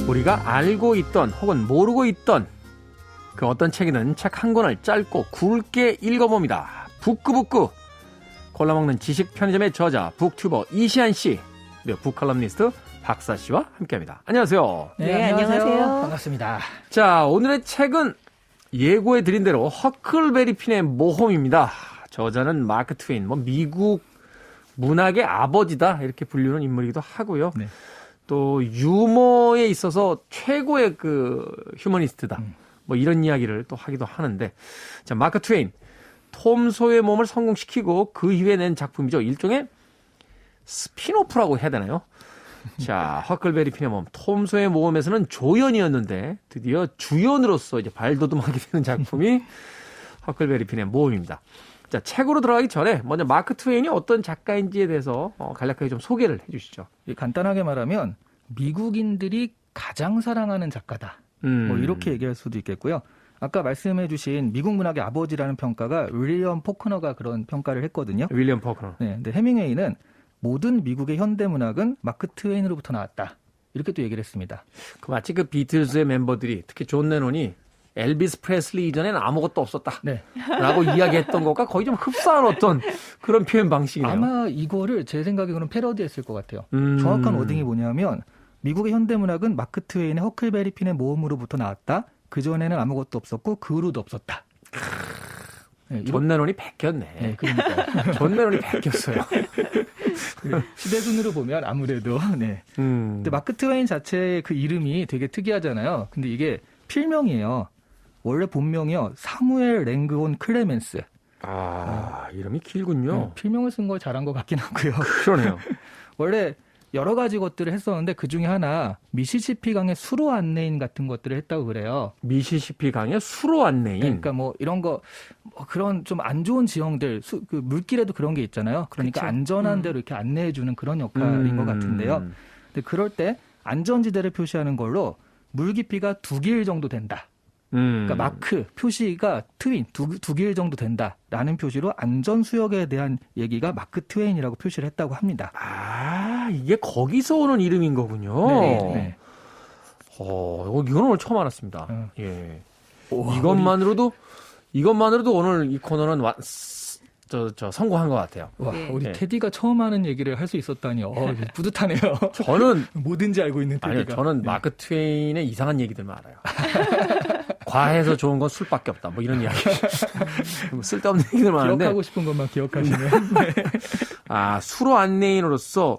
우리가 알고 있던 혹은 모르고 있던 그 어떤 책이든 책 한 권을 짧고 굵게 읽어봅니다. 북구북구 골라먹는 지식 편의점의 저자 북튜버 이시안 씨 그리고 북칼럼니스트 박사 씨와 함께합니다. 안녕하세요. 네, 안녕하세요. 반갑습니다. 자, 오늘의 책은 예고해드린 대로 허클베리 핀의 모험입니다. 저자는 마크 트웨인, 미국 문학의 아버지다 이렇게 불리는 인물이기도 하고요. 네. 또 유머에 있어서 최고의 그 휴머니스트다. 이런 이야기를 또 하기도 하는데, 자, 마크 트웨인, 톰 소의 몸을 성공시키고 그 이후에 낸 작품이죠. 일종의 스피노프라고 해야 되나요? 자, 허클베리 핀의 몸, 톰 소의 모험에서는 조연이었는데 드디어 주연으로서 이제 발돋움하게 되는 작품이 허클베리 핀의 모험입니다. 자, 책으로 들어가기 전에 먼저 마크 트웨인이 어떤 작가인지에 대해서 간략하게 좀 소개를 해 주시죠. 간단하게 말하면 미국인들이 가장 사랑하는 작가다. 이렇게 얘기할 수도 있겠고요. 아까 말씀해 주신 미국 문학의 아버지라는 평가가 윌리엄 포크너가 그런 평가를 했거든요. 윌리엄 포크너. 네, 근데 해밍웨이는 모든 미국의 현대 문학은 마크 트웨인으로부터 나왔다. 이렇게 또 얘기를 했습니다. 마치 그 비틀즈의 멤버들이 특히 존 레논이 엘비스 프레슬리 이전에는 아무것도 없었다. 네. 라고 이야기했던 것과 거의 좀 흡사한 어떤 그런 표현 방식이네요. 아마 이거를 제 생각에는 패러디했을 것 같아요. 정확한 워딩이 뭐냐면 미국의 현대문학은 마크 트웨인의 허클베리 핀의 모험으로부터 나왔다. 그전에는 아무것도 없었고 그 후로도 없었다. 네, 존 레논이 베꼈네. 네, 그러니까요. 존 레논이 베꼈어요. 시대순으로 보면 아무래도. 네. 근데 마크 트웨인 자체의 그 이름이 되게 특이하잖아요. 근데 이게 필명이에요. 원래 본명이요. 사무엘 랭그온 클레멘스. 이름이 길군요. 필명을 쓴 걸 잘한 것 같긴 하고요. 그러네요. 원래 여러 가지 것들을 했었는데 그 중에 하나 미시시피 강의 수로 안내인 같은 것들을 했다고 그래요. 미시시피 강의 수로 안내인. 그러니까 이런 거 그런 좀 안 좋은 지형들 그 물길에도 그런 게 있잖아요. 그러니까 그쵸? 안전한 데로 이렇게 안내해 주는 그런 역할인 것 같은데요. 근데 그럴 때 안전지대를 표시하는 걸로 물 깊이가 2길 정도 된다. 그러니까 마크 표시가 트윈 2길 정도 된다라는 표시로 안전수역에 대한 얘기가 마크 트웨인이라고 표시를 했다고 합니다. 이게 거기서 오는 이름인 거군요. 네. 이건 오늘 처음 알았습니다. 예. 오, 이것만으로도 오늘 이 코너는 성공한 것 같아요. 와, 네. 우리 네. 테디가 처음 하는 얘기를 할 수 있었다니 뿌듯하네요. 저는 뭐든지 알고 있는 테디가. 아니요, 저는 마크 트웨인의 이상한 얘기들만 알아요. 과해서 좋은 건 술밖에 없다. 이런 이야기. 쓸데없는 얘기들만 하는데. 기억하고 싶은 것만 기억하시네요. 네. 수로 안내인으로서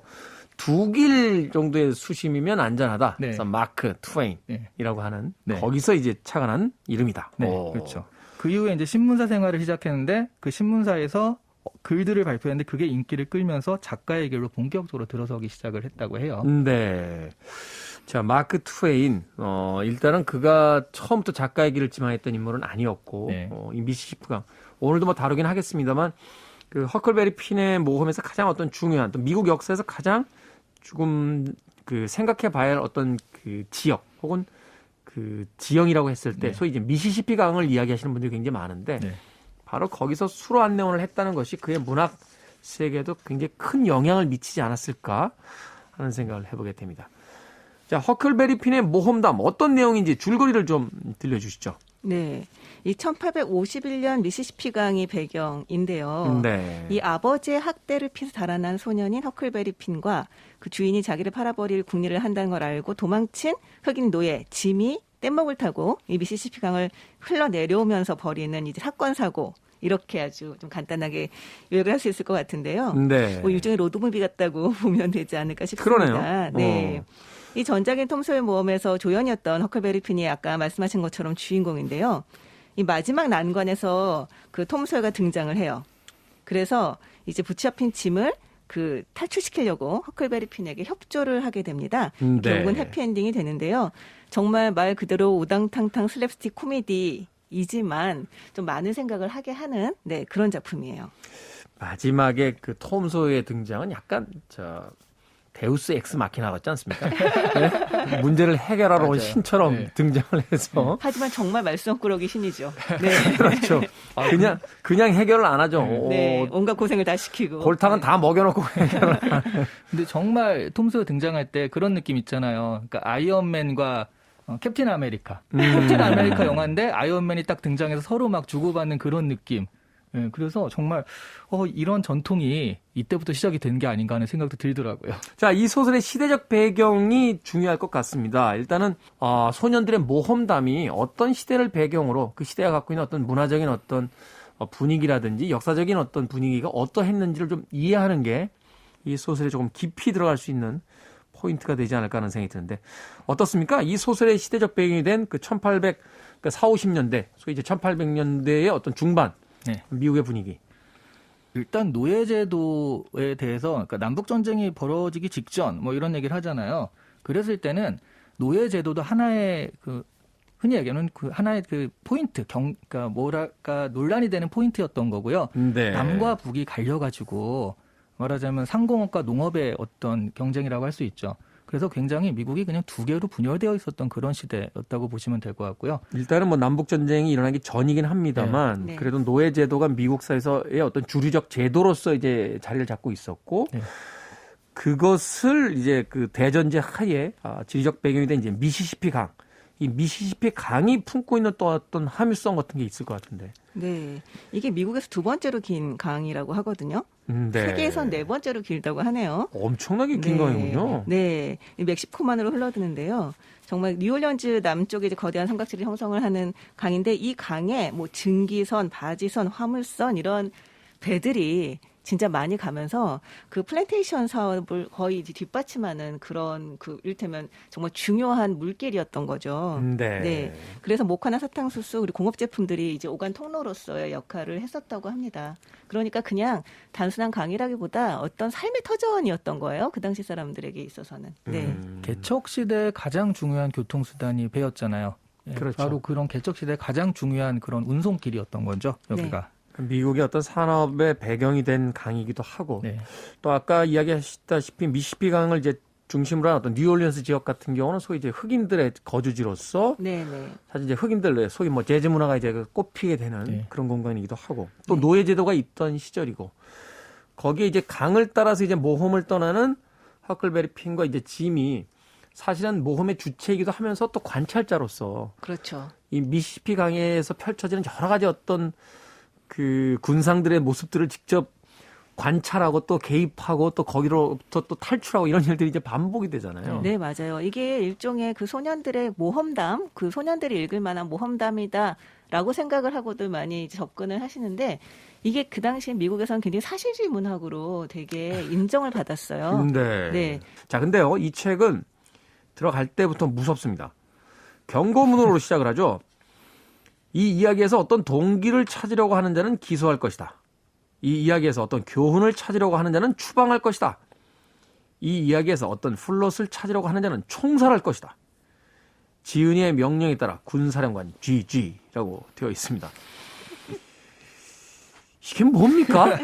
2길 정도의 수심이면 안전하다. 네. 그래서 마크 트웨인이라고 하는 네. 거기서 이제 착안한 이름이다. 네, 그렇죠. 그 이후에 이제 신문사 생활을 시작했는데 그 신문사에서 글들을 발표했는데 그게 인기를 끌면서 작가의 길로 본격적으로 들어서기 시작을 했다고 해요. 네. 자, 마크 트웨인. 일단은 그가 처음부터 작가의 길을 지망했던 인물은 아니었고, 네. 이 미시시피강. 오늘도 다루긴 하겠습니다만, 그 허클베리 핀의 모험에서 가장 어떤 중요한, 또 미국 역사에서 가장 조금 그 생각해 봐야 할 어떤 그 지역, 혹은 그 지형이라고 했을 때, 네. 소위 이제 미시시피 강을 이야기하시는 분들이 굉장히 많은데, 네. 바로 거기서 수로 안내원을 했다는 것이 그의 문학 세계에도 굉장히 큰 영향을 미치지 않았을까 하는 생각을 해보게 됩니다. 자, 허클베리 핀의 모험담 어떤 내용인지 줄거리를 좀 들려주시죠. 네. 이 1851년 미시시피 강이 배경인데요. 네. 이 아버지의 학대를 피해서 달아난 소년인 허클베리 핀과 그 주인이 자기를 팔아버릴 궁리를 한다는 걸 알고 도망친 흑인 노예 짐이 뗏목을 타고 이 미시시피 강을 흘러내려오면서 벌이는 이제 사건 사고 이렇게 아주 좀 간단하게 요약을 할 수 있을 것 같은데요. 네. 일종의 로드무비 같다고 보면 되지 않을까 싶습니다. 그러네요. 네. 이 전작인 톰 소의 모험에서 조연이었던 허클베리 핀이 아까 말씀하신 것처럼 주인공인데요. 이 마지막 난관에서 그 톰 소여가 등장을 해요. 그래서 이제 붙잡힌 짐을 그 탈출시키려고 허클베리 핀에게 협조를 하게 됩니다. 네. 결국은 해피엔딩이 되는데요. 정말 말 그대로 우당탕탕 슬랩스틱 코미디이지만 좀 많은 생각을 하게 하는 그런 작품이에요. 마지막에 그 톰 소의 등장은 약간 데우스 엑스 마키나 같지 않습니까? 네? 문제를 해결하러 온 맞아요. 신처럼 네. 등장을 해서 하지만 정말 말썽꾸러기 신이죠. 네. 그렇죠. 그냥 해결을 안 하죠. 네. 온갖 고생을 다 시키고. 골탕은 네. 다 먹여놓고 해결을 근데 정말 톰스가 등장할 때 그런 느낌 있잖아요. 그러니까 아이언맨과 캡틴 아메리카. 캡틴 아메리카 영화인데 아이언맨이 딱 등장해서 서로 막 주고받는 그런 느낌. 예, 그래서 정말 이런 전통이 이때부터 시작이 된 게 아닌가 하는 생각도 들더라고요. 자, 이 소설의 시대적 배경이 중요할 것 같습니다. 일단은 소년들의 모험담이 어떤 시대를 배경으로 그 시대가 갖고 있는 어떤 문화적인 어떤 분위기라든지 역사적인 어떤 분위기가 어떠했는지를 좀 이해하는 게 이 소설에 조금 깊이 들어갈 수 있는 포인트가 되지 않을까 하는 생각이 드는데 어떻습니까? 이 소설의 시대적 배경이 된 그 1800, 그 40~50년대, 소위 이제 1800년대의 어떤 중반 네. 미국의 분위기. 일단 노예제도에 대해서 그러니까 남북 전쟁이 벌어지기 직전 뭐 이런 얘기를 하잖아요. 그랬을 때는 노예제도도 하나의 그 흔히 얘기하는 그 하나의 그 포인트 그러니까 뭐랄까 논란이 되는 포인트였던 거고요. 네. 남과 북이 갈려가지고 말하자면 상공업과 농업의 어떤 경쟁이라고 할 수 있죠. 그래서 굉장히 미국이 그냥 두 개로 분열되어 있었던 그런 시대였다고 보시면 될 것 같고요. 일단은 뭐 남북 전쟁이 일어나기 전이긴 합니다만 네. 그래도 노예 제도가 미국 사회에서의 어떤 주류적 제도로서 이제 자리를 잡고 있었고 네. 그것을 이제 그 대전제 하에 지리적 배경이 된 이제 미시시피 강. 이 미시시피 강이 품고 있는 또 어떤 함유성 같은 게 있을 것 같은데. 네. 이게 미국에서 두 번째로 긴 강이라고 하거든요. 네. 세계에선 네 번째로 길다고 하네요. 엄청나게 긴 강이군요. 네. 멕시코만으로 흘러드는데요. 정말 뉴올리언즈 남쪽에 이제 거대한 삼각지를 형성을 하는 강인데 이 강에 뭐 증기선, 바지선, 화물선 이런 배들이 진짜 많이 가면서 그 플랜테이션 사업을 거의 이제 뒷받침하는 그런 그 이를테면 정말 중요한 물길이었던 거죠. 네. 네. 그래서 모카나 사탕수수 그리고 공업 제품들이 이제 오간 통로로서의 역할을 했었다고 합니다. 그러니까 그냥 단순한 강이라기보다 어떤 삶의 터전이었던 거예요. 그 당시 사람들에게 있어서는. 네. 개척 시대 가장 중요한 교통수단이 배였잖아요. 예, 그렇죠. 바로 그런 개척 시대 가장 중요한 그런 운송길이었던 거죠. 여기가. 미국의 어떤 산업의 배경이 된 강이기도 하고 네. 또 아까 이야기하셨다시피 미시시피 강을 이제 중심으로 한 어떤 뉴올리언스 지역 같은 경우는 소위 이제 흑인들의 거주지로서 네, 네. 사실 이제 흑인들 소위 뭐 재즈 문화가 이제 꼽히게 되는 네. 그런 공간이기도 하고 또 노예 제도가 있던 시절이고 거기에 이제 강을 따라서 이제 모험을 떠나는 허클베리 핀과 이제 짐이 사실은 모험의 주체이기도 하면서 또 관찰자로서 그렇죠. 이 미시시피 강에서 펼쳐지는 여러 가지 어떤 그 군상들의 모습들을 직접 관찰하고 또 개입하고 또 거기로부터 또 탈출하고 이런 일들이 이제 반복이 되잖아요. 네, 맞아요. 이게 일종의 그 소년들의 모험담, 그 소년들이 읽을 만한 모험담이다라고 생각을 하고들 많이 접근을 하시는데 이게 그 당시에 미국에서는 굉장히 사실주의 문학으로 되게 인정을 받았어요. 네. 네. 자, 근데요, 이 책은 들어갈 때부터 무섭습니다. 경고문으로 시작을 하죠. 이 이야기에서 어떤 동기를 찾으려고 하는 자는 기소할 것이다. 이 이야기에서 어떤 교훈을 찾으려고 하는 자는 추방할 것이다. 이 이야기에서 어떤 플롯을 찾으려고 하는 자는 총살할 것이다. 지은이의 명령에 따라 군사령관 GG라고 되어 있습니다. 이게 뭡니까?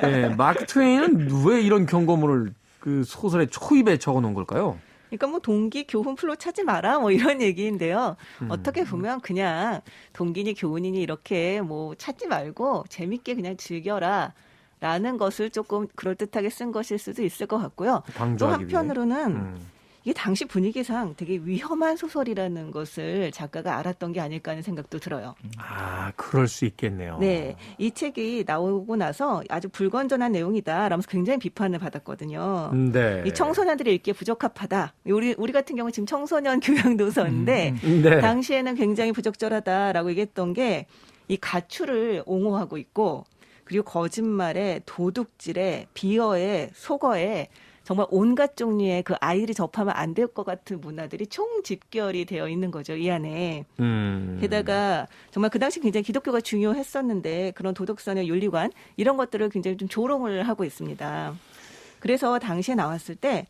네, 마크 트웨인은 왜 이런 경고문을 그 소설의 초입에 적어 놓은 걸까요? 그러니까 뭐 동기, 교훈, 플롯 찾지 마라 뭐 이런 얘기인데요. 어떻게 보면 그냥 동기니 교훈이니 이렇게 뭐 찾지 말고 재밌게 그냥 즐겨라. 라는 것을 조금 그럴듯하게 쓴 것일 수도 있을 것 같고요. 또 강조하기 위해. 한편으로는 이게 당시 분위기상 되게 위험한 소설이라는 것을 작가가 알았던 게 아닐까 하는 생각도 들어요. 아, 그럴 수 있겠네요. 네, 이 책이 나오고 나서 아주 불건전한 내용이다 라면서 굉장히 비판을 받았거든요. 네. 이 청소년들이 읽기에 부적합하다. 우리 같은 경우 지금 청소년 교양도서인데 네. 당시에는 굉장히 부적절하다라고 얘기했던 게 이 가출을 옹호하고 있고 그리고 거짓말에 도둑질에 비어에 속어에 정말 온갖 종류의 그 아이들이 접하면 안 될 것 같은 문화들이 총집결이 되어 있는 거죠, 이 안에. 게다가 정말 그 당시 굉장히 기독교가 중요했었는데 그런 도덕성의 윤리관 이런 것들을 굉장히 좀 조롱을 하고 있습니다. 그래서 당시에 나왔을 때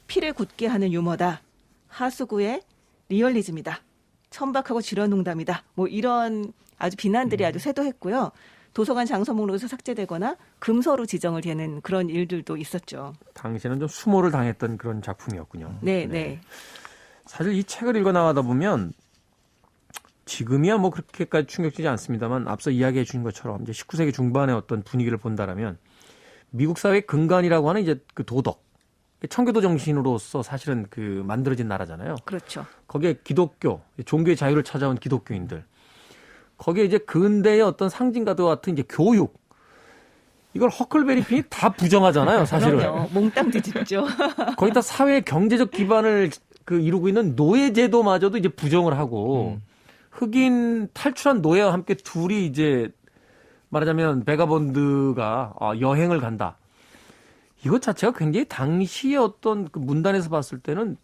피를 굳게 하는 유머다. 하수구의 리얼리즘이다. 천박하고 지런 농담이다. 뭐 이런 아주 비난들이 아주 쇄도했고요. 도서관 장서 목록에서 삭제되거나 금서로 지정을 되는 그런 일들도 있었죠. 당시에는 좀 수모를 당했던 그런 작품이었군요. 네, 네. 사실 이 책을 읽어 나가다 보면 지금이야 뭐 그렇게까지 충격적이지 않습니다만 앞서 이야기해 주신 것처럼 이제 19세기 중반의 어떤 분위기를 본다라면 미국 사회의 근간이라고 하는 이제 그 도덕, 청교도 정신으로서 사실은 그 만들어진 나라잖아요. 그렇죠. 거기에 기독교, 종교의 자유를 찾아온 기독교인들, 거기에 이제 근대의 어떤 상징과도 같은 이제 교육, 이걸 허클베리 핀이 다 부정하잖아요, 사실은. 그럼요. 몽땅 뒤집죠. 거기다 사회의 경제적 기반을 그 이루고 있는 노예제도마저도 이제 부정을 하고 흑인 탈출한 노예와 함께 둘이 이제 말하자면 베가본드가 여행을 간다. 이것 자체가 굉장히 당시의 어떤 그 문단에서 봤을 때는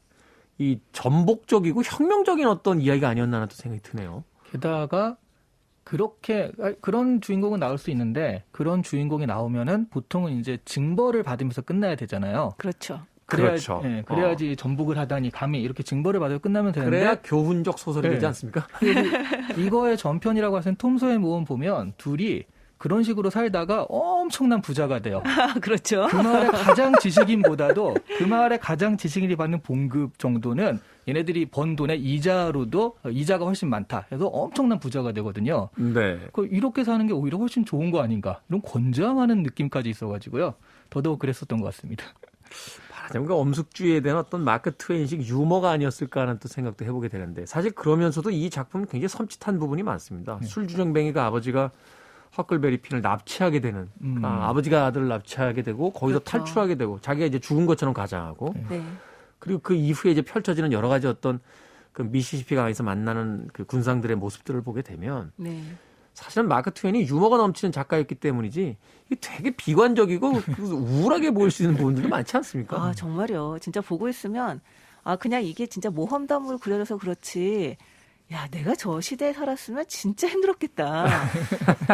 이 전복적이고 혁명적인 어떤 이야기가 아니었나 하는 또 생각이 드네요. 게다가 그런 주인공은 나올 수 있는데 그런 주인공이 나오면은 보통은 이제 징벌을 받으면서 끝나야 되잖아요. 그렇죠. 그렇죠. 예, 그래야지 전복을 하다니 감히 이렇게 징벌을 받으면 끝나면 되는데 그래야 교훈적 소설이 네. 되지 않습니까? 이거의 전편이라고 하는 톰소의 모험 보면 둘이 그런 식으로 살다가 엄청난 부자가 돼요. 아, 그렇죠. 그 마을의 가장 지식인보다도 그 마을의 가장 지식인이 받는 봉급 정도는 얘네들이 번 돈의 이자로도 이자가 훨씬 많다. 그래서 엄청난 부자가 되거든요. 네. 이렇게 사는 게 오히려 훨씬 좋은 거 아닌가. 이런 권장하는 느낌까지 있어가지고요. 더더욱 그랬었던 것 같습니다. 말하자면 그 엄숙주의에 대한 어떤 마크 트웨인식 유머가 아니었을까 하는 또 생각도 해보게 되는데 사실 그러면서도 이 작품은 굉장히 섬찟한 부분이 많습니다. 술주정뱅이가 아버지가 허클베리 핀을 납치하게 되는 아버지가 아들을 납치하게 되고 거기서 그렇죠. 탈출하게 되고 자기가 이제 죽은 것처럼 가장하고 네. 그리고 그 이후에 이제 펼쳐지는 여러 가지 어떤 그 미시시피 강에서 만나는 그 군상들의 모습들을 보게 되면 네. 사실은 마크 트웨인이 유머가 넘치는 작가였기 때문이지 이게 되게 비관적이고 우울하게 보일 수 있는 부분들도 많지 않습니까? 아, 정말요. 진짜 보고 있으면 그냥 이게 진짜 모험담으로 그려져서 그렇지. 야, 내가 저 시대에 살았으면 진짜 힘들었겠다.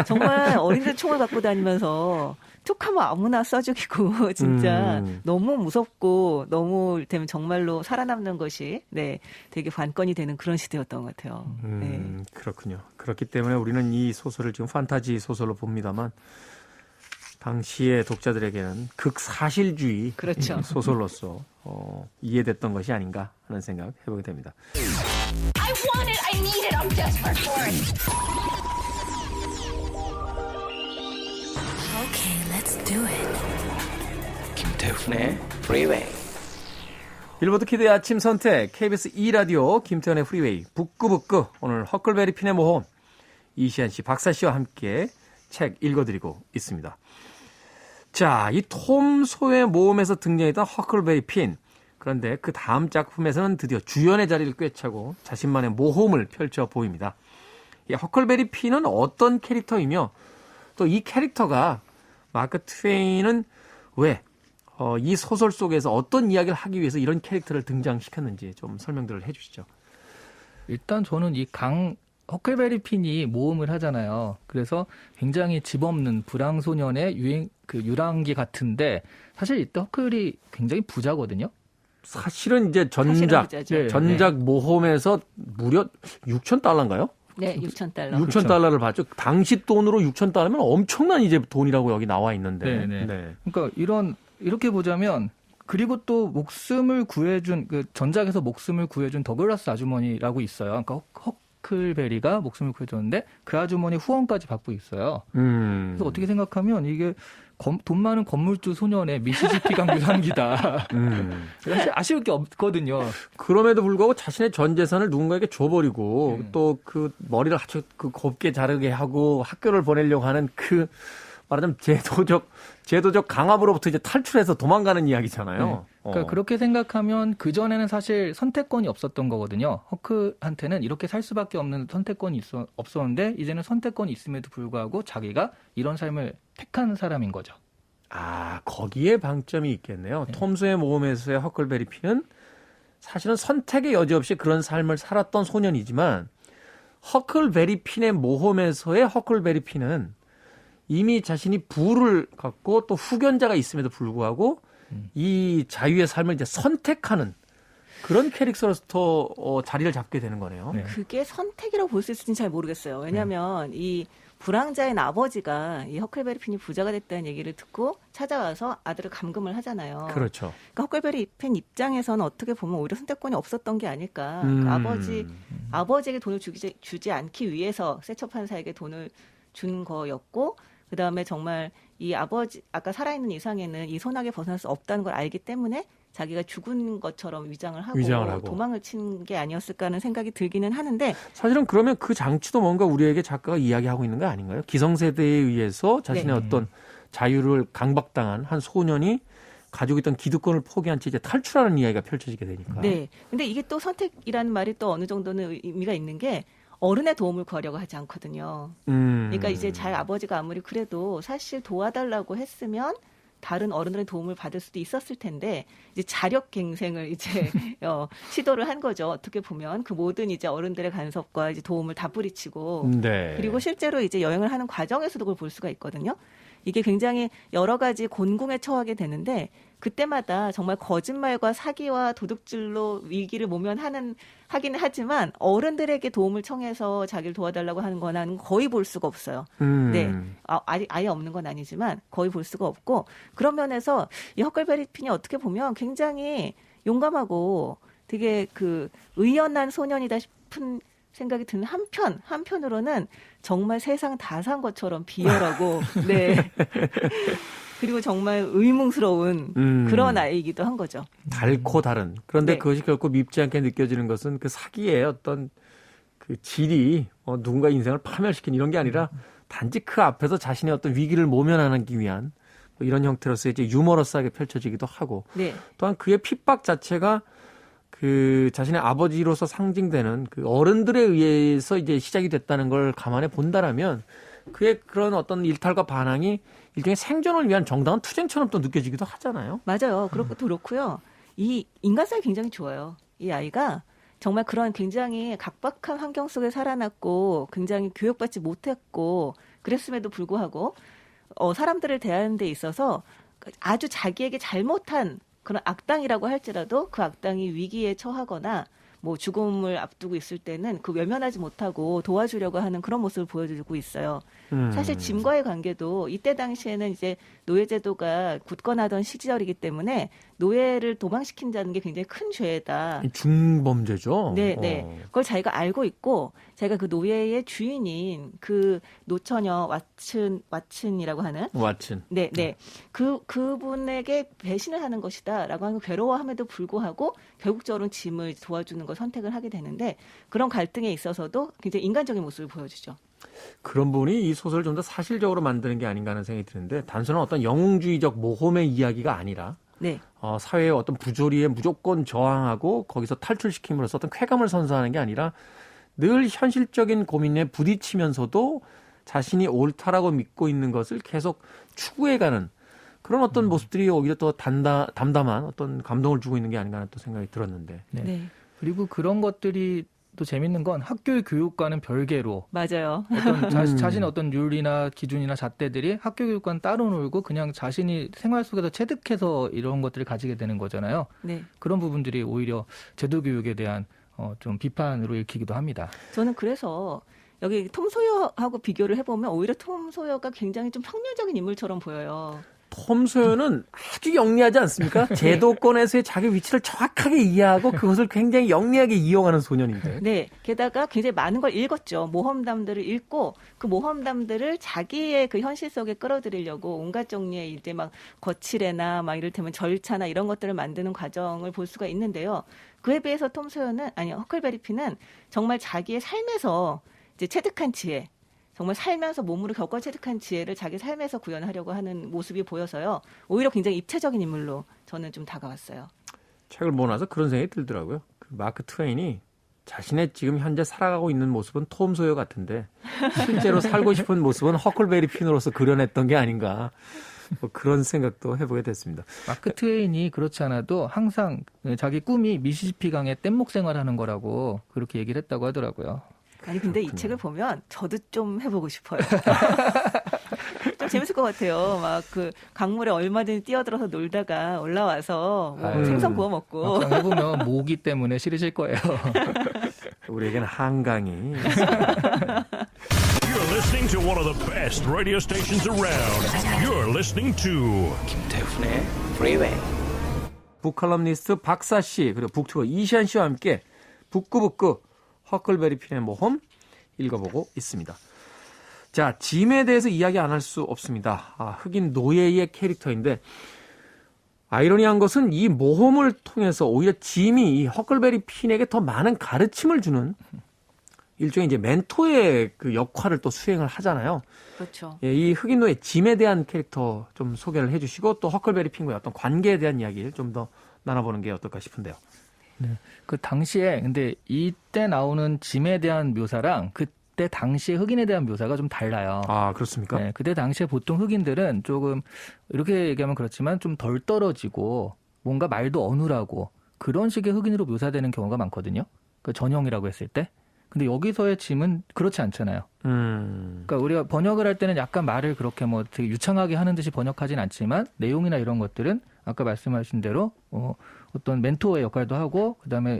정말 어린이들 총을 갖고 다니면서 툭하면 아무나 쏴 죽이고 진짜 너무 무섭고 너무 되면 정말로 살아남는 것이 되게 관건이 되는 그런 시대였던 것 같아요. 네. 그렇군요. 그렇기 때문에 우리는 이 소설을 지금 판타지 소설로 봅니다만 당시의 독자들에게는 극사실주의 그렇죠. 소설로서 이해됐던 것이 아닌가 하는 생각 해보게 됩니다. I want it. I need it. I'm desperate for it. Okay, let's do it. 김태훈의 프리웨이. 빌보드 키드의 아침 선택 KBS 2라디오 김태현의 프리웨이 북끄북끄 오늘 허클베리 핀의 모험 이시안 씨, 박사 씨와 함께 책 읽어드리고 있습니다. 자, 이 톰 소의 모험에서 등장했던 허클베리 핀. 그런데 그 다음 작품에서는 드디어 주연의 자리를 꿰차고 자신만의 모험을 펼쳐 보입니다. 이 허클베리 핀은 어떤 캐릭터이며 또 이 캐릭터가 마크 트웨인은 왜 이 소설 속에서 어떤 이야기를 하기 위해서 이런 캐릭터를 등장시켰는지 좀 설명들을 해 주시죠. 일단 저는 허클베리 핀이 모험을 하잖아요. 그래서 굉장히 집 없는 불황 소년의 유랑기 같은데 사실 이때 허클이 굉장히 부자거든요. 사실은 이제 사실은 부자죠. 네. 전작 모험에서 무려 6,000달러인가요? 네, 6,000달러. 6,000달러를 받죠. 당시 돈으로 6,000달러면 엄청난 이제 돈이라고 여기 나와 있는데. 네. 그러니까 이렇게 보자면 그리고 또 목숨을 구해준 전작에서 목숨을 구해준 더글라스 아주머니라고 있어요. 그러니까 허클베리가 목숨을 구해줬는데 그 아주머니 후원까지 받고 있어요. 그래서 어떻게 생각하면 이게 돈 많은 건물주 소년의 미시시피강 유산기다. 사실 아쉬울 게 없거든요. 그럼에도 불구하고 자신의 전 재산을 누군가에게 줘버리고 또 그 머리를 아주 그 곱게 자르게 하고 학교를 보내려고 하는 그 말하자면 제도적 강압으로부터 이제 탈출해서 도망가는 이야기잖아요. 네. 그러니까 그렇게 생각하면 그전에는 사실 선택권이 없었던 거거든요. 허크한테는 이렇게 살 수밖에 없는 선택권이 없었는데 이제는 선택권이 있음에도 불구하고 자기가 이런 삶을 택한 사람인 거죠. 아, 거기에 방점이 있겠네요. 톰소의 모험에서의 허클베리 핀은 사실은 선택의 여지 없이 그런 삶을 살았던 소년이지만 허클베리 핀의 모험에서의 허클베리 핀은 이미 자신이 부를 갖고 또 후견자가 있음에도 불구하고 이 자유의 삶을 이제 선택하는 그런 캐릭터로서 자리를 잡게 되는 거네요. 네. 그게 선택이라고 볼 수 있을지는 잘 모르겠어요. 왜냐하면 이 불황자인 아버지가 이 허클베리 핀이 부자가 됐다는 얘기를 듣고 찾아와서 아들을 감금을 하잖아요. 그렇죠. 그러니까 허클베리 핀 입장에서는 어떻게 보면 오히려 선택권이 없었던 게 아닐까. 그 아버지에게 돈을 주지 않기 위해서 세처 판사에게 돈을 준 거였고, 그 다음에 정말 이 아버지 아까 살아있는 이상에는 이 소나기에 벗어날 수 없다는 걸 알기 때문에 자기가 죽은 것처럼 위장을 하고 도망을 친 게 아니었을까 하는 생각이 들기는 하는데, 사실은 그러면 그 장치도 뭔가 우리에게 작가가 이야기하고 있는 거 아닌가요? 기성세대에 의해서 자신의 네. 어떤 자유를 강박당한 한 소년이 가지고 있던 기득권을 포기한 채 이제 탈출하는 이야기가 펼쳐지게 되니까. 네. 근데 이게 또 선택이라는 말이 또 어느 정도는 의미가 있는 게 어른의 도움을 구하려고 하지 않거든요. 그러니까 이제 아버지가 아무리 그래도 사실 도와달라고 했으면 다른 어른들의 도움을 받을 수도 있었을 텐데 이제 자력갱생을 이제 시도를 한 거죠. 어떻게 보면 그 모든 이제 어른들의 간섭과 이제 도움을 다 뿌리치고 네. 그리고 실제로 이제 여행을 하는 과정에서도 그걸 볼 수가 있거든요. 이게 굉장히 여러 가지 곤궁에 처하게 되는데 그때마다 정말 거짓말과 사기와 도둑질로 위기를 하기는 하지만 어른들에게 도움을 청해서 자기를 도와달라고 하는 거는 거의 볼 수가 없어요. 네. 아예 없는 건 아니지만 거의 볼 수가 없고, 그런 면에서 이 허클베리 핀이 어떻게 보면 굉장히 용감하고 되게 그 의연한 소년이다 싶은 생각이 드는 한편으로는 정말 세상 다 산 것처럼 비열하고, 네. 그리고 정말 의문스러운 그런 아이이기도 한 거죠. 달고 다른. 그런데 네. 그것이 결코 밉지 않게 느껴지는 것은 그 사기의 어떤 그 질이 누군가 인생을 파멸시킨 이런 게 아니라 단지 그 앞에서 자신의 어떤 위기를 모면하기 위한 뭐 이런 형태로서 이제 유머러스하게 펼쳐지기도 하고, 네. 또한 그의 핍박 자체가 그 자신의 아버지로서 상징되는 그 어른들에 의해서 이제 시작이 됐다는 걸 감안해 본다라면 그의 그런 어떤 일탈과 반항이 일종의 생존을 위한 정당한 투쟁처럼 또 느껴지기도 하잖아요. 맞아요. 그것도 그렇고요. 이 인간성이 굉장히 좋아요. 이 아이가 정말 그런 굉장히 각박한 환경 속에 살아났고 굉장히 교육받지 못했고 그랬음에도 불구하고 사람들을 대하는 데 있어서 아주 자기에게 잘못한 그런 악당이라고 할지라도 그 악당이 위기에 처하거나 뭐 죽음을 앞두고 있을 때는 그 외면하지 못하고 도와주려고 하는 그런 모습을 보여주고 있어요. 사실 짐과의 관계도 이때 당시에는 이제 노예제도가 굳건하던 시절이기 때문에 노예를 도망시킨다는 게 굉장히 큰 죄다. 중범죄죠. 네. 그걸 자기가 알고 있고 자기가 그 노예의 주인인 그 노처녀 왓슨이라고 하는 왓슨. 네. 그분에게 배신을 하는 것이다라고 하는 괴로워함에도 불구하고 결국적으로는 짐을 도와주는 걸 선택을 하게 되는데 그런 갈등에 있어서도 굉장히 인간적인 모습을 보여주죠. 그런 부분이 이 소설을 좀 더 사실적으로 만드는 게 아닌가 하는 생각이 드는데 단순한 어떤 영웅주의적 모험의 이야기가 아니라 네. 사회의 어떤 부조리에 무조건 저항하고 거기서 탈출시킴으로써 어떤 쾌감을 선사하는 게 아니라 늘 현실적인 고민에 부딪히면서도 자신이 옳다라고 믿고 있는 것을 계속 추구해가는 그런 어떤 모습들이 오히려 또 담담한 어떤 감동을 주고 있는 게 아닌가 하는 또 생각이 들었는데. 네. 그리고 그런 것들이 또 재밌는 건 학교의 교육과는 별개로 맞아요. 어떤 자신의 어떤 윤리나 기준이나 잣대들이 학교 교육과는 따로 놀고 그냥 자신이 생활 속에서 체득해서 이런 것들을 가지게 되는 거잖아요. 네. 그런 부분들이 오히려 제도 교육에 대한 좀 비판으로 읽히기도 합니다. 저는 그래서 여기 톰 소여하고 비교를 해보면 오히려 톰 소여가 굉장히 좀 평면적인 인물처럼 보여요. 톰 소여는 아주 영리하지 않습니까? 제도권에서의 자기 위치를 정확하게 이해하고 그것을 굉장히 영리하게 이용하는 소년인데. 네. 게다가 굉장히 많은 걸 읽었죠. 모험담들을 읽고 그 모험담들을 자기의 그 현실 속에 끌어들이려고 온갖 종류의 이제 막 거칠애나 막 이를테면 절차나 이런 것들을 만드는 과정을 볼 수가 있는데요. 그에 비해서 톰 소여는 허클베리 핀은 정말 자기의 삶에서 이제 체득한 지혜, 정말 살면서 몸으로 겪어 체득한 지혜를 자기 삶에서 구현하려고 하는 모습이 보여서요. 오히려 굉장히 입체적인 인물로 저는 좀 다가왔어요. 책을 보고 나서 그런 생각이 들더라고요. 그 마크 트웨인이 자신의 지금 현재 살아가고 있는 모습은 톰 소여 같은데 실제로 살고 싶은 모습은 허클베리 핀으로서 그려냈던 게 아닌가. 뭐 그런 생각도 해보게 됐습니다. 마크 트웨인이 그렇지 않아도 항상 자기 꿈이 미시시피 강에 뗏목 생활하는 거라고 그렇게 얘기를 했다고 하더라고요. 아니 근데 이 책을 보면 저도 좀 해보고 싶어요. 좀 재밌을 것 같아요. 막 그 강물에 얼마든지 뛰어들어서 놀다가 올라와서 뭐 생선 구워 먹고. 막상 해보면 모기 때문에 싫으실 거예요. 우리에게는 한강이 있습니다. listening to one of the best radio stations around. You're listening to 김태훈의 Freeway. 북칼럼니스트 박사 씨 그리고 북튜버 이시안 씨와 함께 북구북구 허클베리 핀의 모험 읽어보고 있습니다. 자, 짐에 대해서 이야기 안 할 수 없습니다. 흑인 노예의 캐릭터인데 아이러니한 것은 이 모험을 통해서 오히려 짐이 이 허클베리 핀에게 더 많은 가르침을 주는 일종의 이제 멘토의 그 역할을 또 수행을 하잖아요. 그렇죠. 예, 이 흑인 노예 짐에 대한 캐릭터 좀 소개를 해주시고 또 허클베리 핀과의 어떤 관계에 대한 이야기를 좀 더 나눠보는 게 어떨까 싶은데요. 네. 그 당시에 근데 이때 나오는 짐에 대한 묘사랑 그때 당시에 흑인에 대한 묘사가 좀 달라요. 아, 그렇습니까? 네, 그때 당시에 보통 흑인들은 조금 이렇게 얘기하면 그렇지만 좀 덜 떨어지고 뭔가 말도 어눌하고 그런 식의 흑인으로 묘사되는 경우가 많거든요. 그 전형이라고 했을 때. 근데 여기서의 짐은 그렇지 않잖아요. 그러니까 우리가 번역을 할 때는 약간 말을 그렇게 뭐 되게 유창하게 하는 듯이 번역하진 않지만 내용이나 이런 아까 말씀하신 대로 어떤 멘토의 역할도 하고 그다음에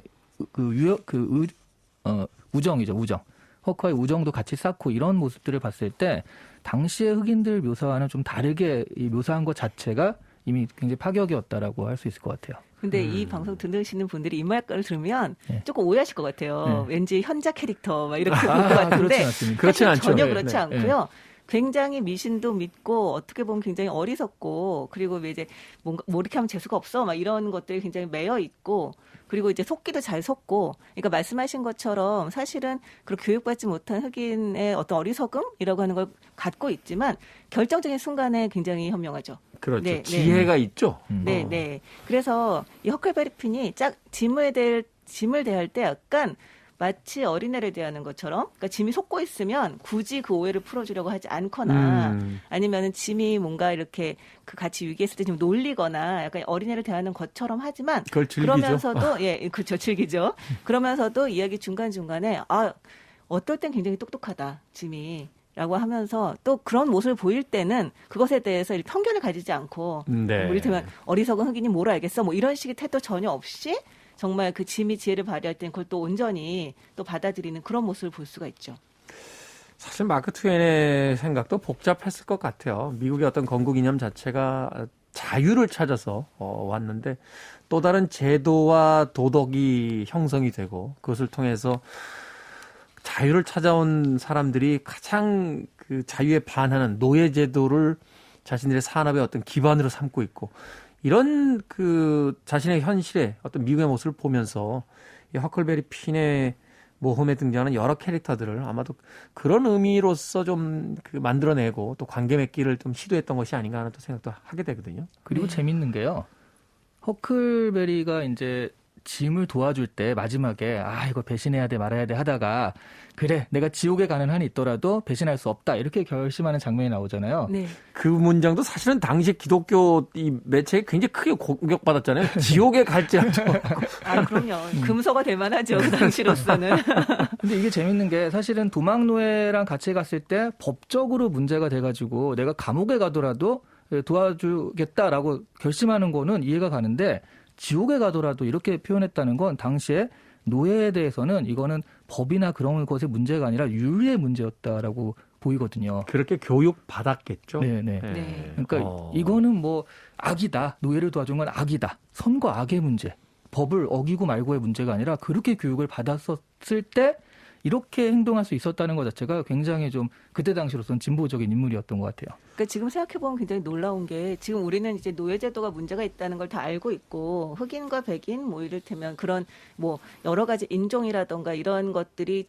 우정이죠, 우정. 허커의 우정도 같이 쌓고 이런 모습들을 봤을 때 당시의 흑인들 묘사와는 좀 다르게 이 묘사한 것 자체가 이미 굉장히 파격이었다라고 할 수 있을 것 같아요. 근데 이 방송 들으시는 분들이 이 말을 들으면 네. 조금 오해하실 것 같아요. 네. 왠지 현자 캐릭터 막 이렇게 볼 것 같은데 그렇진 않습니다. 그렇진 않죠. 전혀 네, 그렇지 네. 않고요. 굉장히 미신도 믿고 어떻게 보면 굉장히 어리석고 그리고 이제 뭔가 뭐 이렇게 하면 재수가 없어 막 이런 것들이 굉장히 매여 있고 그리고 이제 속기도 잘 속고 그러니까 말씀하신 것처럼 사실은 그런 교육받지 못한 흑인의 어떤 어리석음이라고 하는 걸 갖고 있지만 결정적인 순간에 굉장히 현명하죠. 그렇죠. 네, 네. 지혜가 있죠. 네, 네. 그래서 이 허클베리 핀이 짐을 대할 때 약간 마치 어린애를 대하는 것처럼, 그러니까 짐이 속고 있으면 굳이 그 오해를 풀어주려고 하지 않거나, 아니면은 짐이 뭔가 이렇게 그 같이 위기했을 때 좀 놀리거나, 약간 어린애를 대하는 것처럼 하지만, 그걸 즐기죠. 그러면서도 예, 그렇죠, 즐기죠. 그러면서도 이야기 중간 중간에 어떨 땐 굉장히 똑똑하다, 짐이. 라고 하면서 또 그런 모습을 보일 때는 그것에 대해서 편견을 가지지 않고 네. 뭐 이를테면 어리석은 흑인이 뭘 알겠어 뭐 이런 식의 태도 전혀 없이 정말 그 짐이 지혜를 발휘할 때는 그걸 또 온전히 또 받아들이는 그런 모습을 볼 수가 있죠. 사실 마크 트웨인의 생각도 복잡했을 것 같아요. 미국의 어떤 건국 이념 자체가 자유를 찾아서 왔는데 또 다른 제도와 도덕이 형성이 되고 그것을 통해서 자유를 찾아온 사람들이 가장 그 자유에 반하는 노예 제도를 자신들의 산업의 어떤 기반으로 삼고 있고 이런 그 자신의 현실의 어떤 미국의 모습을 보면서 이 허클베리 핀의 모험에 등장하는 여러 캐릭터들을 아마도 그런 의미로서 좀 그 만들어내고 또 관계 맺기를 좀 시도했던 것이 아닌가 하는 또 생각도 하게 되거든요. 그리고 재밌는 게요. 허클베리가 이제 짐을 도와줄 때 마지막에 이거 배신해야 돼 말아야 돼 하다가 그래 내가 지옥에 가는 한이 있더라도 배신할 수 없다 이렇게 결심하는 장면이 나오잖아요. 네. 그 문장도 사실은 당시 기독교 이 매체에 굉장히 크게 공격받았잖아요. 지옥에 갈지라도. 그럼요. 금서가 될 만하죠. 그 당시로서는. 근데 이게 재밌는 게 사실은 도망노예랑 같이 갔을 때 법적으로 문제가 돼가지고 내가 감옥에 가더라도 도와주겠다라고 결심하는 거는 이해가 가는데 지옥에 가더라도 이렇게 표현했다는 건 당시에 노예에 대해서는 이거는 법이나 그런 것의 문제가 아니라 윤리의 문제였다라고 보이거든요. 그렇게 교육받았겠죠. 네네. 네. 그러니까 이거는 뭐 악이다. 노예를 도와준 건 악이다. 선과 악의 문제. 법을 어기고 말고의 문제가 아니라 그렇게 교육을 받았었을 때 이렇게 행동할 수 있었다는 것 자체가 굉장히 좀 그때 당시로서는 진보적인 인물이었던 것 같아요. 그러니까 지금 생각해보면 굉장히 놀라운 게 지금 우리는 이제 노예제도가 문제가 있다는 걸 다 알고 있고 흑인과 백인 뭐 이를테면 그런 뭐 여러 가지 인종이라던가 이런 것들이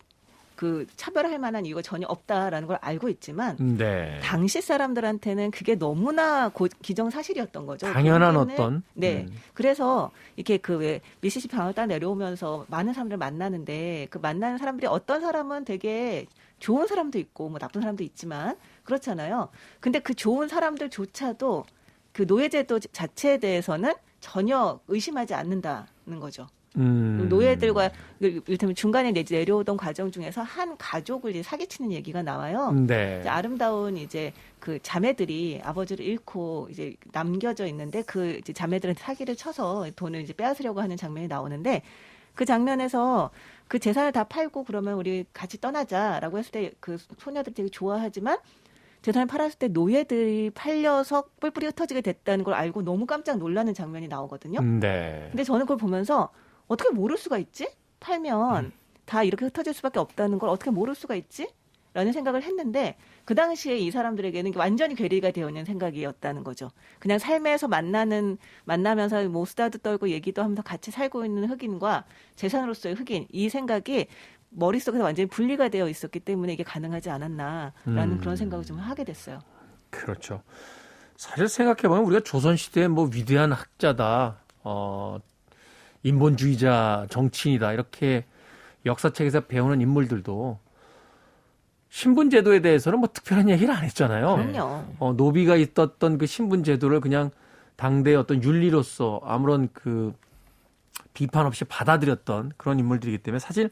그 차별할 만한 이유가 전혀 없다라는 걸 알고 있지만 네. 당시 사람들한테는 그게 너무나 기정사실이었던 거죠. 당연한 흑인은, 어떤. 네. 그래서 이렇게 그 왜 미시시피 강을 따 내려오면서 많은 사람들을 만나는데 그 만나는 사람들이 어떤 사람은 되게 좋은 사람도 있고 뭐 나쁜 사람도 있지만 그렇잖아요. 근데 그 좋은 사람들조차도 그 노예제도 자체에 대해서는 전혀 의심하지 않는다는 거죠. 노예들과 이를테면 중간에 내려오던 과정 중에서 한 가족을 이제 사기치는 얘기가 나와요. 네. 이제 아름다운 이제 그 자매들이 아버지를 잃고 이제 남겨져 있는데 그 이제 자매들한테 사기를 쳐서 돈을 이제 빼앗으려고 하는 장면이 나오는데 그 장면에서 그 재산을 다 팔고 그러면 우리 같이 떠나자라고 했을 때 그 소녀들이 되게 좋아하지만 재산을 팔았을 때 노예들이 팔려서 뿔뿔이 흩어지게 됐다는 걸 알고 너무 깜짝 놀라는 장면이 나오거든요. 네. 근데 저는 그걸 보면서 어떻게 모를 수가 있지? 팔면 다 이렇게 흩어질 수밖에 없다는 걸 어떻게 모를 수가 있지? 라는 생각을 했는데 그 당시에 이 사람들에게는 완전히 괴리가 되어 있는 생각이었다는 거죠. 그냥 삶에서 만나면서 뭐 수다도 떨고 얘기도 하면서 같이 살고 있는 흑인과 재산으로서의 흑인 이 생각이 머릿속에서 완전히 분리가 되어 있었기 때문에 이게 가능하지 않았나라는 그런 생각을 좀 하게 됐어요. 그렇죠. 사실 생각해보면 우리가 조선시대에 뭐 위대한 학자다, 인본주의자 정치인이다 이렇게 역사책에서 배우는 인물들도 신분제도에 대해서는 뭐 특별한 얘기를 안 했잖아요. 그럼요. 노비가 있었던 그 신분제도를 그냥 당대의 어떤 윤리로서 아무런 그 비판 없이 받아들였던 그런 인물들이기 때문에 사실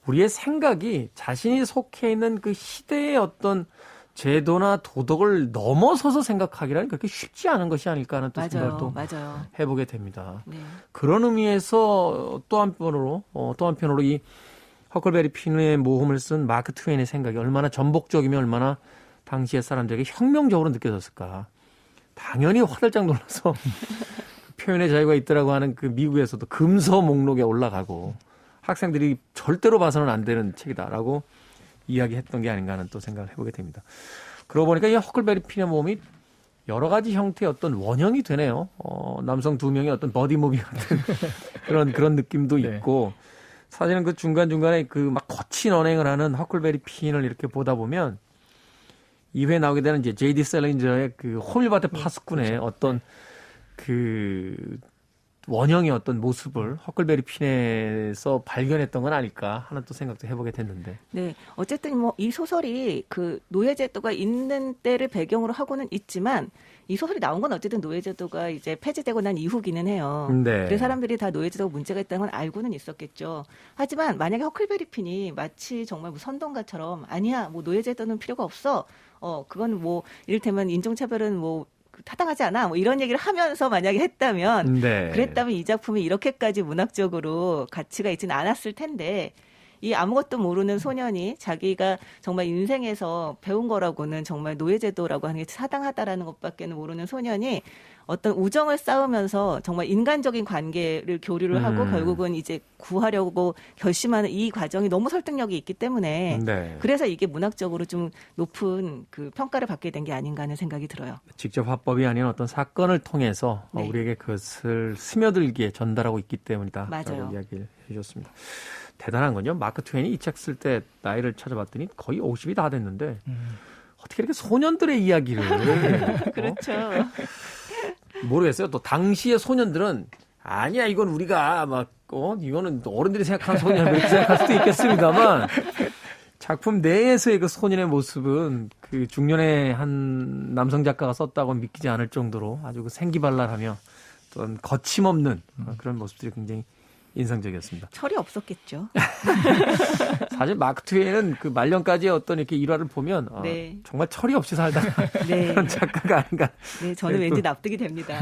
우리의 생각이 자신이 속해 있는 그 시대의 어떤 제도나 도덕을 넘어서서 생각하기라는 그렇게 쉽지 않은 것이 아닐까 하는 또 생각을 또 맞아요. 해보게 됩니다. 네. 그런 의미에서 또 한편으로 이 허클베리 핀의 모험을 쓴 마크 트웨인의 생각이 얼마나 전복적이며 얼마나 당시의 사람들에게 혁명적으로 느껴졌을까. 당연히 화들짝 놀라서 표현의 자유가 있더라고 하는 그 미국에서도 금서 목록에 올라가고 학생들이 절대로 봐서는 안 되는 책이다라고 이야기했던 게 아닌가 하는 또 생각을 해보게 됩니다. 그러고 보니까 이 허클베리 핀의 모험이 여러 가지 형태의 어떤 원형이 되네요. 남성 두 명의 어떤 버디 무비 같은 그런 느낌도 네. 있고 사실은 그 중간중간에 그 막 거친 언행을 하는 허클베리 핀을 이렇게 보다 보면 2회 나오게 되는 이제 J.D. 셀린저의 그 호밀밭의 파수꾼의 어떤 그 원형의 어떤 모습을 허클베리 핀에서 발견했던 건 아닐까 하는 또 생각도 해보게 됐는데. 네. 어쨌든 뭐 이 소설이 그 노예제도가 있는 때를 배경으로 하고는 있지만 이 소설이 나온 건 어쨌든 노예제도가 이제 폐지되고 난 이후기는 해요. 네. 그래서 사람들이 다 노예제도가 문제가 있다는 건 알고는 있었겠죠. 하지만 만약에 허클베리 핀이 마치 정말 뭐 선동가처럼 아니야, 뭐 노예제도는 필요가 없어. 그건 뭐 이를테면 인종차별은 뭐 타당하지 않아. 뭐 이런 얘기를 하면서 만약에 했다면 네. 그랬다면 이 작품이 이렇게까지 문학적으로 가치가 있지는 않았을 텐데 이 아무것도 모르는 소년이 자기가 정말 인생에서 배운 거라고는 정말 노예제도라고 하는 게 타당하다라는 것밖에는 모르는 소년이 어떤 우정을 쌓으면서 정말 인간적인 관계를 교류를 하고 결국은 이제 구하려고 결심하는 이 과정이 너무 설득력이 있기 때문에 네. 그래서 이게 문학적으로 좀 높은 그 평가를 받게 된 게 아닌가 하는 생각이 들어요. 직접 화법이 아닌 어떤 사건을 통해서 네. 우리에게 그것을 스며들게 전달하고 있기 때문이다. 맞아요. 라고 이야기를 해주셨습니다. 대단한 건요. 마크 트웨인이 이 책 쓸 때 나이를 찾아봤더니 거의 50이 다 됐는데 어떻게 이렇게 소년들의 이야기를 그렇죠. 모르겠어요. 또 당시의 소년들은 아니야 이건 우리가 막 이거는 어른들이 생각하는 소년 이렇게 생각할 수도 있겠습니다만 작품 내에서의 그 소년의 모습은 그 중년의 한 남성 작가가 썼다고 믿기지 않을 정도로 아주 그 생기발랄하며 어떤 거침없는 그런 모습들이 굉장히 인상적이었습니다. 철이 없었겠죠. 사실 마크 트웨인은 그 말년까지의 어떤 이렇게 일화를 보면 네. 정말 철이 없이 살다가 네. 그런 작가가 아닌가. 네, 저는 왠지 납득이 됩니다.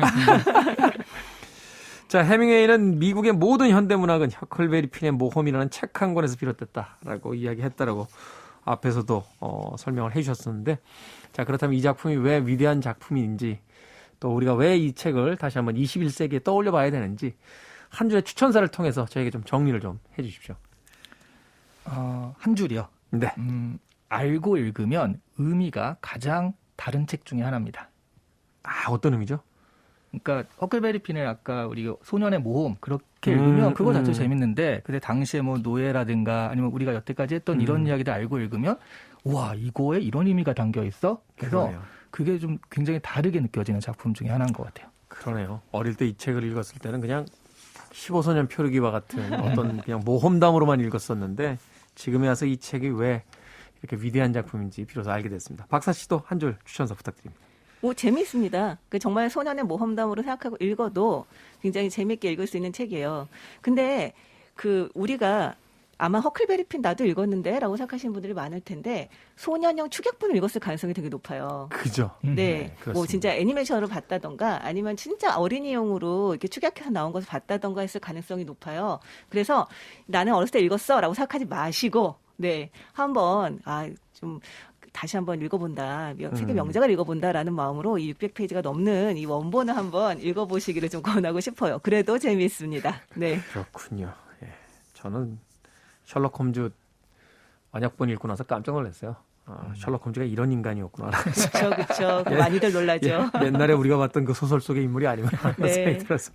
자, 해밍웨이는 미국의 모든 현대문학은 허클베리 핀의 모험이라는 책 한 권에서 비롯됐다라고 이야기했다라고 앞에서도 설명을 해주셨었는데, 자 그렇다면 이 작품이 왜 위대한 작품인지 또 우리가 왜 이 책을 다시 한번 21세기에 떠올려 봐야 되는지 한 줄의 추천사를 통해서 저에게 좀 정리를 좀 해주십시오. 한 줄이요. 네. 알고 읽으면 의미가 가장 다른 책 중에 하나입니다. 아, 어떤 의미죠? 그러니까 허클베리 핀의 아까 우리 소년의 모험 그렇게 읽으면 그거 자체 재밌는데 근데 당시에 뭐 노예라든가 아니면 우리가 여태까지 했던 이런 이야기들 알고 읽으면 와 이거에 이런 의미가 담겨 있어? 그래서 그러네요. 그게 좀 굉장히 다르게 느껴지는 작품 중에 하나인 것 같아요. 그러네요. 어릴 때 이 책을 읽었을 때는 그냥 15소년 표류기와 같은 어떤 그냥 모험담으로만 읽었었는데 지금에 와서 이 책이 왜 이렇게 위대한 작품인지 비로소 알게 됐습니다. 박사 씨도 한 줄 추천서 부탁드립니다. 뭐 재미있습니다. 그 정말 소년의 모험담으로 생각하고 읽어도 굉장히 재미있게 읽을 수 있는 책이에요. 근데 그 우리가 아마 허클베리 핀 나도 읽었는데 라고 생각하시는 분들이 많을 텐데 소년형 축약본을 읽었을 가능성이 되게 높아요. 그죠. 네, 뭐 그렇습니다. 진짜 애니메이션으로 봤다던가 아니면 진짜 어린이용으로 이렇게 축약해서 나온 것을 봤다던가 했을 가능성이 높아요. 그래서 나는 어렸을 때 읽었어라고 생각하지 마시고, 네, 한번 좀 다시 한번 읽어본다, 세계 명작을 읽어본다라는 마음으로 이 600페이지가 넘는 이 원본을 한번 읽어보시기를 좀 권하고 싶어요. 그래도 재미있습니다. 네, 그렇군요. 예. 저는 셜록 홈즈 언약본 읽고 나서 깜짝 놀랐어요. 셜록 홈즈가 이런 인간이었구나. 그렇죠. 많이들 놀라죠. 예, 옛날에 우리가 봤던 그 소설 속의 인물이 아니구나 하는 네. 생각이 들었어.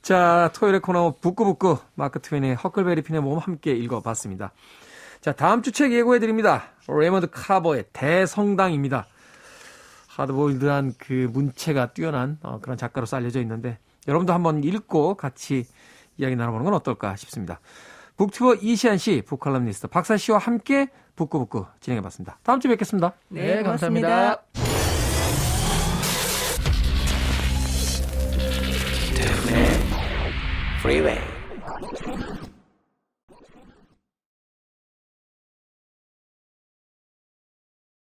자, 토요일의 코너 북구북구 마크 트웨인의 허클베리 핀의 모험 함께 읽어봤습니다. 자, 다음 주 책 예고해드립니다. 레이먼드 카버의 대성당입니다. 하드보일드한 그 문체가 뛰어난 그런 작가로서 알려져 있는데 여러분도 한번 읽고 같이 이야기 나눠보는 건 어떨까 싶습니다. 북튜버 이시안 씨, 북칼럼니스트 박사 씨와 함께 북구북구 진행해봤습니다. 다음 주에 뵙겠습니다. 네, 감사합니다. 고맙습니다. Freeway.